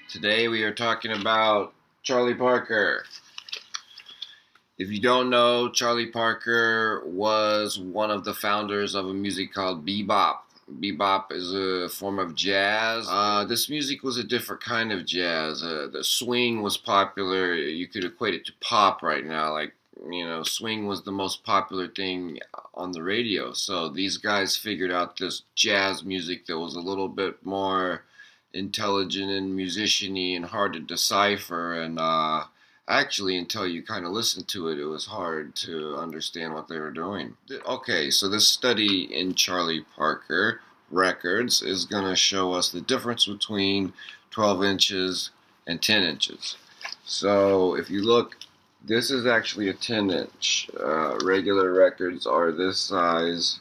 Today we are talking about Charlie Parker. If you don't know, Charlie Parker was one of the founders of a music called bebop. Bebop is a form of jazz. This music was a different kind of jazz. The swing was popular. You could equate it to pop right now. Like, swing was the most popular thing on the radio. So these guys figured out this jazz music that was a little bit more intelligent and musician-y and hard to decipher, and actually until you kind of listened to it, it was hard to understand what they were doing. Okay, so this study in Charlie Parker records is going to show us the difference between 12 inches and 10 inches. So if you look, this is actually a 10 inch. Regular records are this size.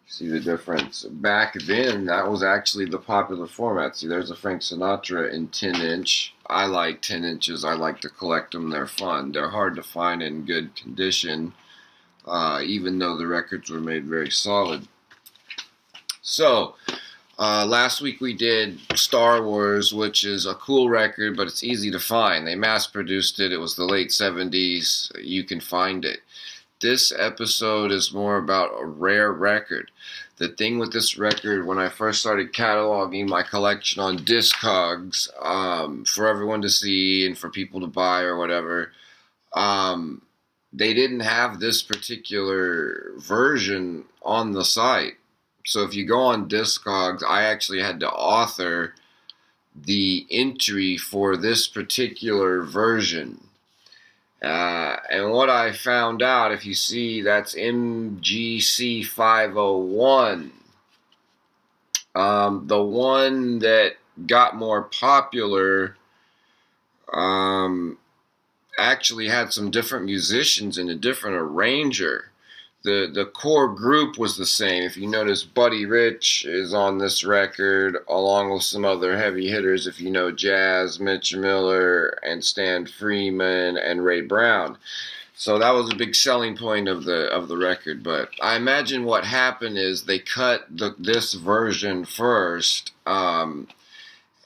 See the difference? Back then, that was actually the popular format. See, there's a Frank Sinatra in 10 inch. I like 10 inches. I like to collect them. They're fun. They're hard to find in good condition, even though the records were made very solid. So, last week we did Star Wars, which is a cool record, but it's easy to find. They mass-produced it. It was the late 70s. You can find it. This episode is more about a rare record. The thing with this record, when I first started cataloging my collection on discogs, for everyone to see and for people to buy or whatever, they didn't have this particular version on the site. So if you go on discogs, I actually had to author the entry for this particular version. And what I found out, if you see, that's MGC 501. The one that got more popular actually had some different musicians and a different arranger. The core group was the same. If you notice, Buddy Rich is on this record, along with some other heavy hitters, if you know jazz, Mitch Miller and Stan Freeman and Ray Brown. So that was a big selling point of the record. But I imagine what happened is they cut this version first,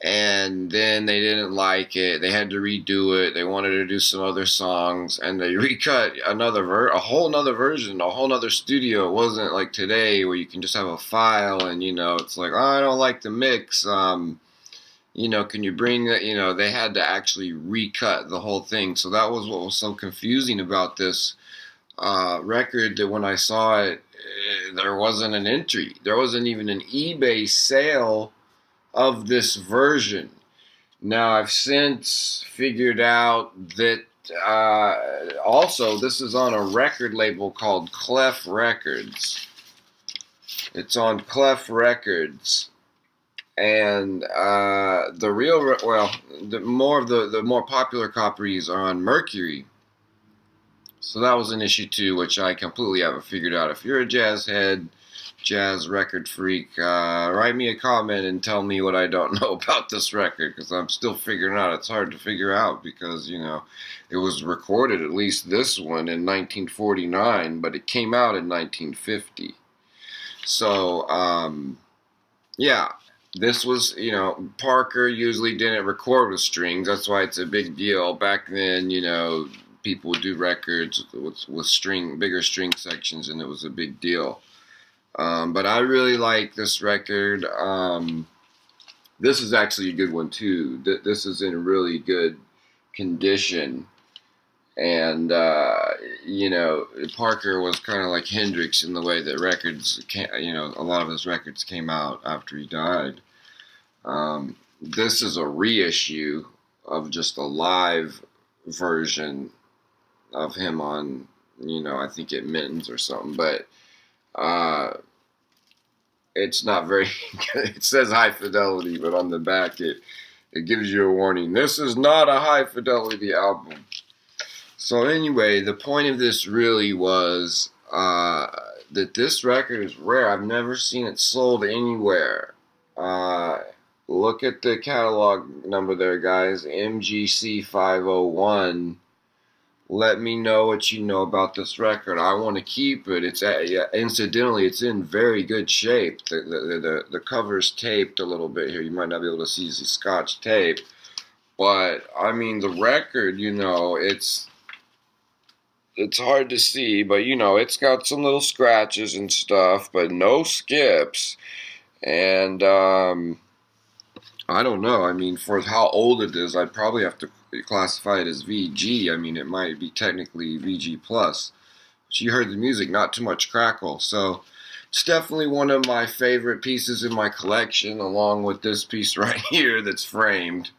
and then they didn't like it. They had to redo it. They wanted to do some other songs, and they recut a whole nother version, a whole nother studio. It wasn't like today where you can just have a file and, it's like, oh, I don't like the mix. Can you bring that? They had to actually recut the whole thing. So that was what was so confusing about this record, that when I saw it, there wasn't an entry. There wasn't even an eBay sale of this version. Now, I've since figured out that also this is on a record label called Clef Records. It's on Clef Records, and the more popular copies are on Mercury. So that was an issue too, which I completely haven't figured out. If you're a jazz head, jazz record freak, write me a comment and tell me what I don't know about this record, because I'm still figuring out. It's hard to figure out because, it was recorded, at least this one, in 1949, but it came out in 1950. So, yeah, this was, Parker usually didn't record with strings. That's why it's a big deal. Back then, people would do records with bigger string sections, and it was a big deal. But I really like this record. This is actually a good one too. This is in really good condition. And, Parker was kind of like Hendrix in the way that records, a lot of his records came out after he died. This is a reissue of just a live version of him on, I think at Minton's or something. But it's not very good. It says high fidelity, but on the back it gives you a warning. This is not a high fidelity album. So anyway, the point of this really was that this record is rare. I've never seen it sold anywhere. Look at the catalog number there, guys. MGC 501. Let me know what you know about this record. I want to keep it. Incidentally, it's in very good shape. The cover's taped a little bit here. You might not be able to see the Scotch tape, but I mean the record. It's hard to see, but it's got some little scratches and stuff, but no skips. And I don't know. I mean, for how old it is, I'd probably have to classify it as VG. I mean, it might be technically VG plus. But you heard the music, not too much crackle. So it's definitely one of my favorite pieces in my collection, along with this piece right here that's framed.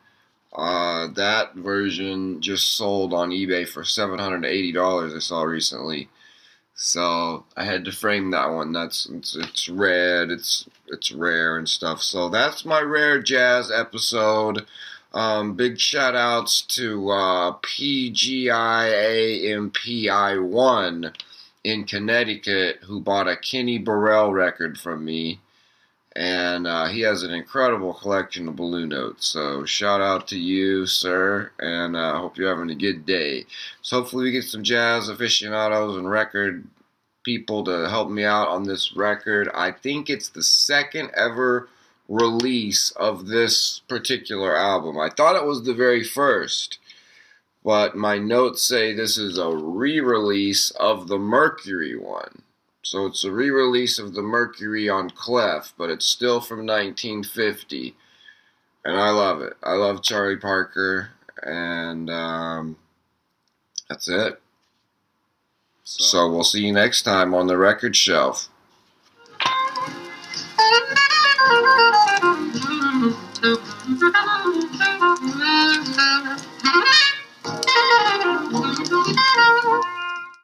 That version just sold on eBay for $780 I saw recently. So I had to frame that one. It's red, it's rare and stuff. So that's my rare jazz episode. Big shout outs to PGIAMPI1 in Connecticut, who bought a Kenny Burrell record from me. And he has an incredible collection of Blue Notes. So shout out to you, sir, and I hope you're having a good day. So hopefully we get some jazz aficionados and record people to help me out on this record. I think it's the second ever release of this particular album. I thought it was the very first, but my notes say this is a re-release of the Mercury one. So it's a re-release of the Mercury on Clef, but it's still from 1950. And I love it. I love Charlie Parker, and that's it. So we'll see you next time on the record shelf.